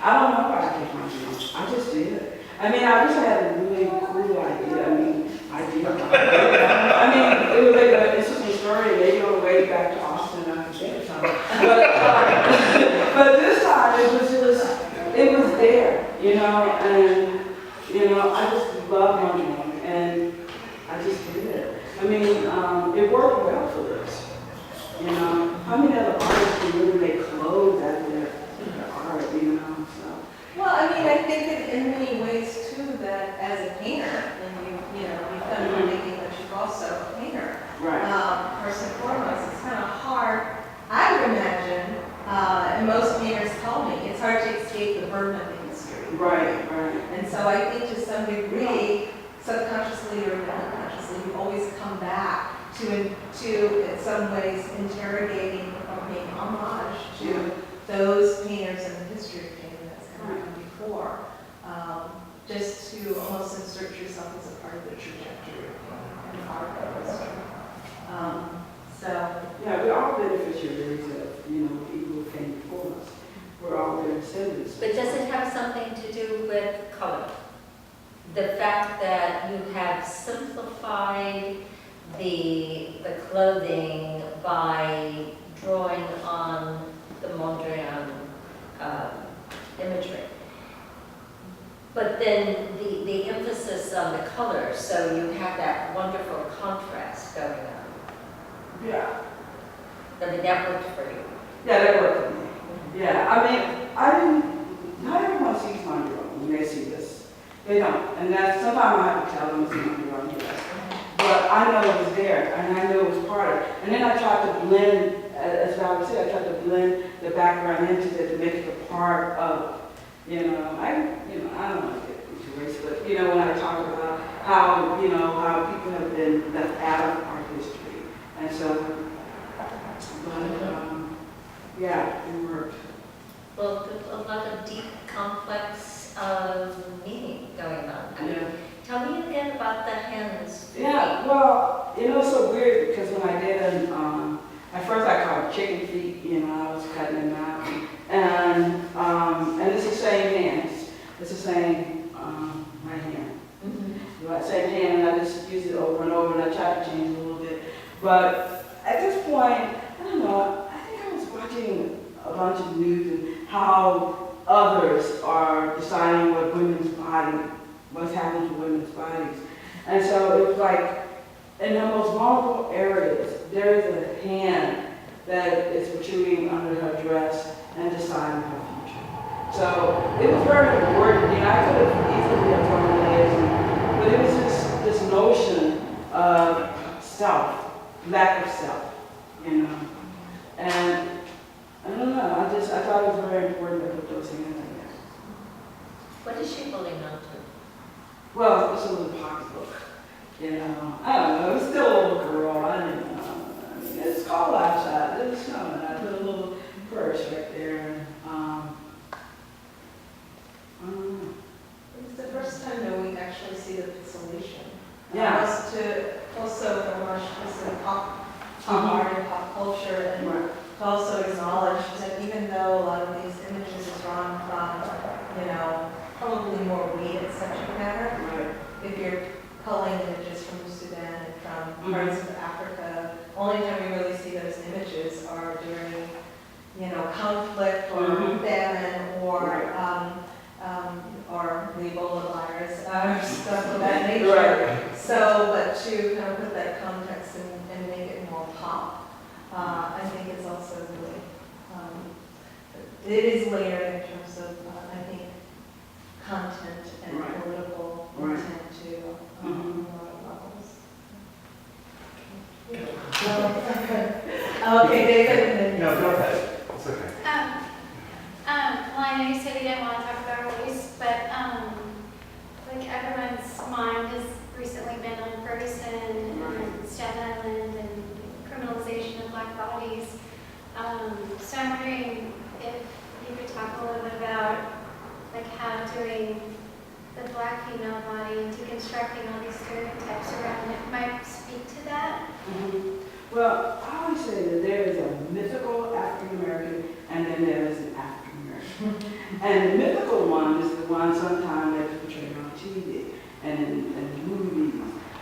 I don't know why I picked my drums. I just did. I mean, I wish I had a really cool idea. I mean, it was like an interesting story. Maybe on the way back to Austin, I could think of something. But this time, it was there, you know, and, you know, I just love my drum, and I just did it. I mean, it worked well for this, you know. How many other artists can really make clothes out of their art, you know, so. Well, I mean, I think that in many ways, too, that as a painter, and you've done making, but you're also a painter. Right. First and foremost, it's kind of hard, I would imagine, and most painters tell me, it's hard to escape the burden of the industry. Right. And so I think to some degree, subconsciously or unconsciously, you always come back to in some ways, interrogating or paying homage to those painters in the history of painting that's come before, just to almost insert yourself as a part of the trajectory and part of that history. Yeah, we're all beneficiaries of, you know, people who came before us. We're all their descendants. But does it have something to do with color? The fact that you have simplified the clothing by drawing on the Mondrian imagery. But then the emphasis on the color, so you have that wonderful contrast going on. Yeah. I mean, that worked for you. Yeah, that worked for me. Yeah, I mean, not everyone sees my drawing when they see this. They don't. And that's, sometimes I have to tell them it's my drawing, yes. But I know it was there, and I know it was part of it. And then I tried to blend, as Valerie said, I tried to blend the background into it to make it a part of, you know, I don't want to get into race, but, you know, when I talk about how, you know, how people have been left out of art history. And so, yeah, it worked. Well, there's a lot of deep, complex meaning going on. I mean, tell me again about the hands. Yeah, well, you know, it's so weird because when I did at first I called chicken feet, you know, I was cutting them out. And it's the same hands. It's the same right hand. Right, same hand, and I just use it over and over, and I try to change it a little bit. But at this point, I don't know, I think I was watching a bunch of news and how others are deciding what women's body, what's happening to women's bodies. And so it was like, in the most vulnerable areas, there is a hand that is protruding under her dress and deciding her future. So it was very important. You know, I could have easily have formulated, but it was just this notion of self, lack of self, you know. And I don't know, I thought it was very important to put those hands in there. What is she holding on to? Well, it's a little pocketbook, you know. I don't know, it's still a little girl, I don't know. I mean, it's cold outside, it's snowing. I put a little purse right there. I don't know. It's the first time that we actually see the pixelation. Yeah. To also homage to pop art and pop culture, and Right. to also acknowledge that even though a lot of these images are drawn from, you know, probably more weighted subject matter, Right. if you're culling images from Sudan and from parts of Africa, only time we really see those images are during, you know, conflict or famine or Right. or the Ebola virus or stuff of that nature. Right. So, but to kind of put that context and make it more pop, I think it's also really, it is layered in terms of, I think, content and Right. political Right. intent too, on a lot of levels. Okay, David, and then. No, go ahead. It's okay. Well, I know you said you didn't want to talk about race, but like everyone's mind has recently been on Ferguson and Staten Island and criminalization of Black bodies. So I'm wondering if you could talk a little bit about like how doing the Black female body and deconstructing all these stereotypes around it might speak to that. Well, I always say that there is a mythical African American and then there is an African American. And the mythical one is the one sometimes that's portrayed on TV and in movies.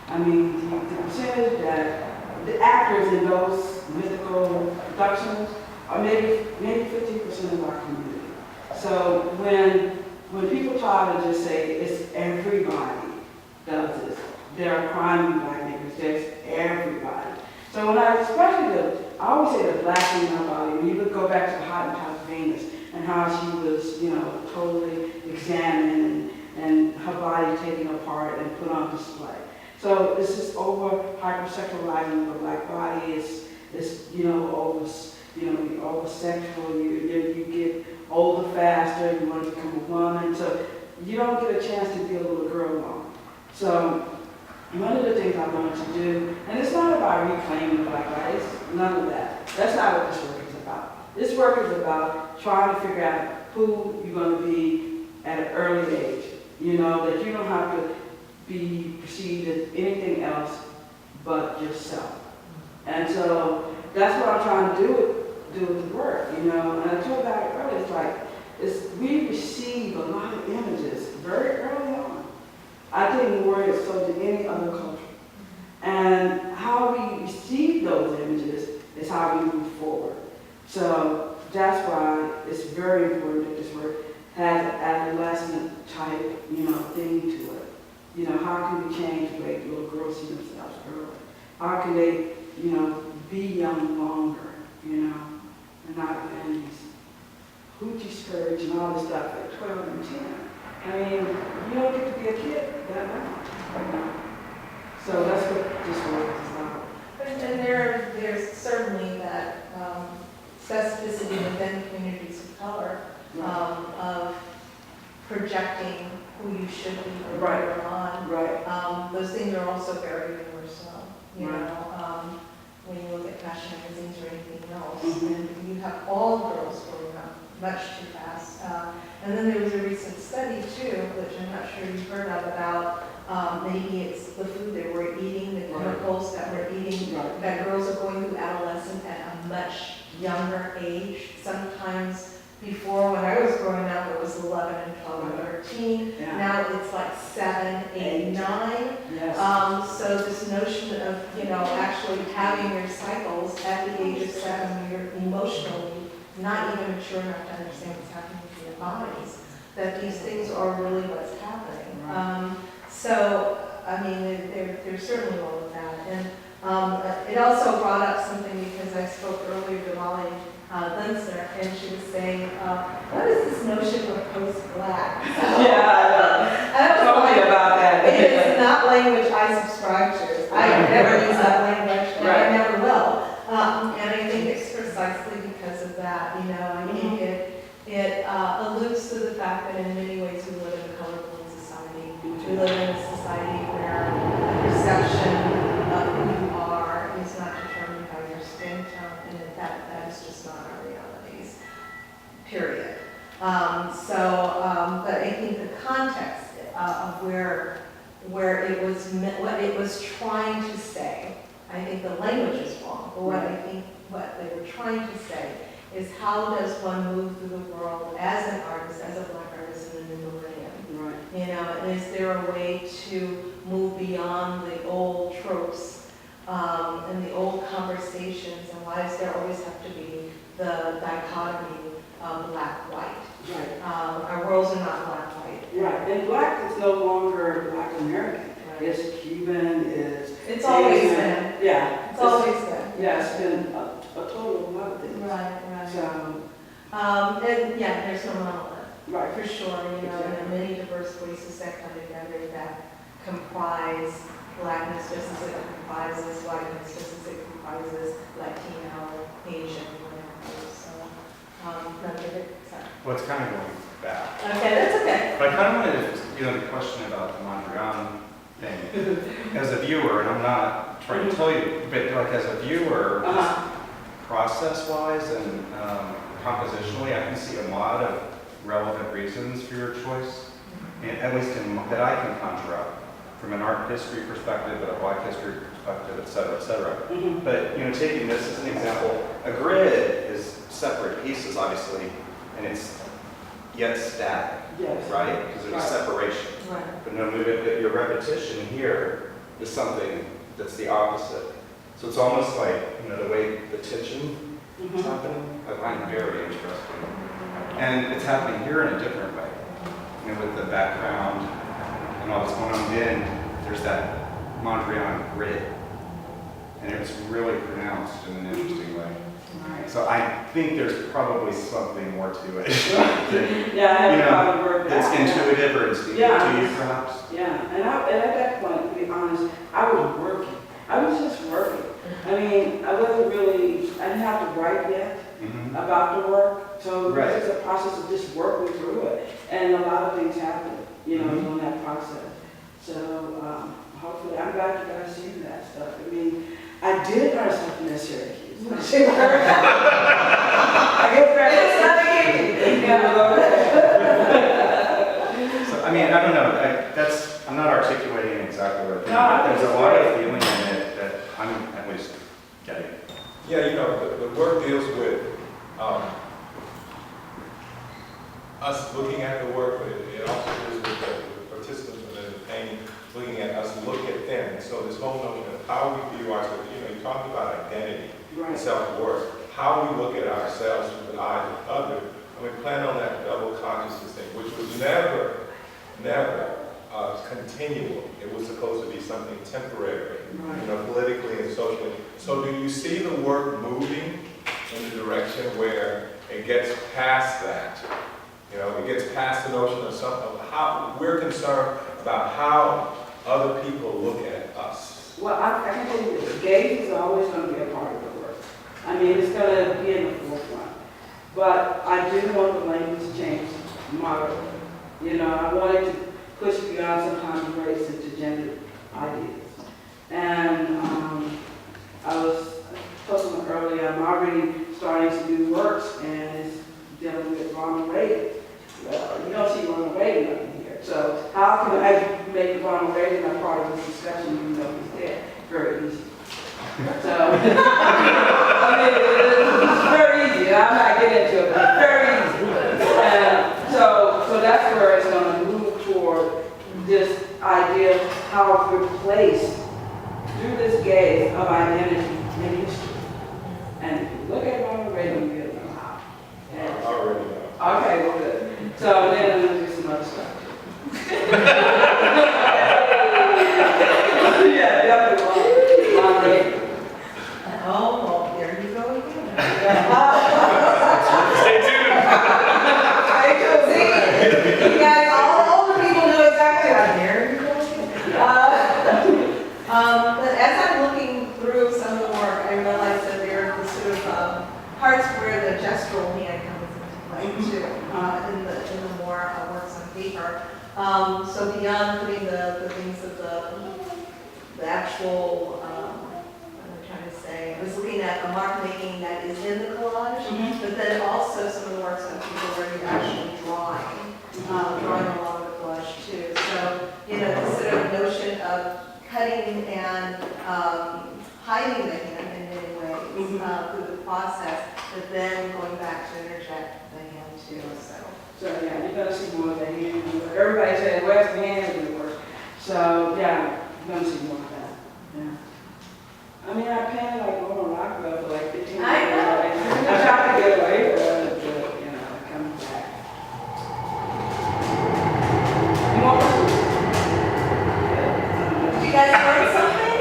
I mean, the percentage that the actors in those mythical productions are maybe 50% of our community. So when people try to just say it's everybody does this, there are crime black neighbors, there's everybody. So when I always say the black female body, when you go back to the Hot and House Venus and how she was, totally examined and her body taken apart and put on display. So it's just over hypersexualizing the black body. It's over sexual. You get older faster. You want to become a woman. So you don't get a chance to be a little girl long. So one of the things I wanted to do, and it's not about reclaiming the black body. It's none of that. That's not what this work is about. This work is about trying to figure out who you're going to be at an early age. That you don't have to be perceived as anything else but yourself. And so that's what I'm trying to do with the work, And I told about it earlier, we receive a lot of images very early on. I think more so than any other culture. And how we receive those images is how we move forward. So that's why it's very important that this work has an adolescent type, thing to it. How can we change the way little girls see themselves early? How can they, be young longer, and not in these hoochie skirts and all this stuff at 12 and 10. I mean, you don't get to be a kid that long. So that's what this work is about. And there's certainly that specificity within communities of color of projecting who you should be or Right. you're on. Right. Those things are also very universal. When you look at fashion magazines or anything else, and you have all girls growing up much too fast. And then there was a recent study too, which I'm not sure you've heard of, about maybe it's the food that we're eating, the chemicals that we're eating, that girls are going through adolescence at a much younger age. Sometimes before, when I was growing up, it was 11 and 12 and 13. Yeah. Now it's like 7, 8, 9. Yes. So this notion of, actually having your cycles at the age of 7, you're emotionally not even mature enough to understand what's happening to your bodies, that these things are really what's happening. Right. So, I mean, there's certainly all of that. And it also brought up something because I spoke earlier to Molly Linsner, and she was saying, what is this notion of post-black? Tell me about that. It is not language I subscribe to. I never use that language, and I never will. And I think it's precisely because of that. I think it alludes to the fact that in many ways we live in a colorblind society. We live in a society where the perception of who you are is not determined by your skin tone, and that is just not our realities, period. But I think the context of where it was, what it was trying to say, I think the language is wrong, but what they were trying to say is how does one move through the world as an artist, as a black artist in a new millennium? Right. And is there a way to move beyond the old tropes and the old conversations, and why does there always have to be the dichotomy of black-white? Right. Our worlds are not black-white. Right. And black is no longer Black American. Right. It's Cuban, It's always Asian. been. Yeah. It's always been. Yeah, it's been a total of a lot of things. Right. So, And yeah, there's no monolith. right. For sure, and there are many diverse voices that come together that comprise blackness just as it comprises whiteness, just as it comprises Latino, Asian, whatever. So, no, give it, sorry. Well, it's kind of going back. Okay, that's okay. But I kind of wanted to, the question about the Mondrian thing, as a viewer, and I'm not trying to tell you, but like as a viewer, process-wise and compositionally, I can see a lot of relevant reasons for your choice, and at least that I can conjure up from an art history perspective, but a black history perspective, et cetera, et cetera. But taking this as an example, a grid is separate pieces, obviously, and it's yet static, Yes. right? Because there's a Right. separation. Right. But no, your repetition here is something that's the opposite. So it's almost like, the way the tension is Mhm. happening, I find very interesting. And it's happening here in a different way. With the background and all that's going on, then there's that Mondrian grid. And it's really pronounced in an interesting way. Right. So I think there's probably something more to it. Yeah, I haven't probably worked It's out. intuitive or instinctive Yeah. to you, perhaps. Yeah, and at that point, to be honest, I was working. I was just working. I mean, I wasn't really, I didn't have to write yet Mhm. about the work. So Right. this is a process of just working through it. And a lot of things happen, Mhm. during that process. So hopefully, I'm glad you guys see that stuff. I mean, I did learn something in Syracuse. I guess that's not So, I mean, I don't know, I'm not articulating exactly what I think, No, I but think there's a it's lot of great. feeling in it that I'm at least getting. Yeah, the work deals with us looking at the work, but it also deals with the participants within the painting, looking at us look at them. And so this whole notion of how we view ourselves, you talked about identity, Right. self-worth, how we look at ourselves through the eyes of others. And we plan on that double consciousness thing, which was never continual. It was supposed to be something temporary, Right. Politically and socially. So do you see the work moving in the direction where it gets past that? It gets past the notion of how we're concerned about how other people look at us. Well, I can tell you this, gaze is always going to be a part of the work. I mean, it's going to be in the forefront. But I do want the language changed moderately. I wanted to push beyond sometimes race into gender ideas. And I was talking earlier, I'm already starting to do works and it's dealing with Ronald Reagan. Well, you don't see Ronald Reagan up in here. So how can I make Ronald Reagan a part of this discussion even though he's dead? Very easy. So, I mean, it's very easy. I'm not getting into it, but it's very easy. And so that's where it's going to move toward this idea of how we're placed through this gaze of identity and history. And if you look at Ronald Reagan, you'll know how. And- I already know. Okay, well, good. So then I'm gonna do some other stuff. Yeah, definitely. Ronald Reagan. Oh, well, there you go again. Stay tuned. See, you guys, all the people know exactly how there you go again. But as I'm looking through some of the work, I realized that there are the sort of parts where the gestural hand comes into play too, in the more works on paper. So beyond putting the things of the actual, what am I trying to say? I was looking at the mark making that is in the collage, but then also some of the works on people where you're actually drawing along the collage too. So, the sort of notion of cutting and hiding the hand in many ways through the process, but then going back to interject the hand too. So yeah, you're gonna see more of the hand. Everybody said, where's the hand in the work? So yeah, you're gonna see more of that. Yeah. I mean, I painted like Norman Rockwell for like 15 years. I know. I tried to get away from it, but it comes back. You want to? Did you guys learn something?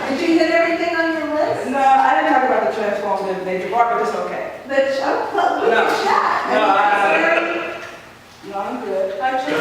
Did you hit everything on your list? No, I didn't talk about the transformative nature part, but it's okay. We can chat. No, I mean, no, I'm good. Actually,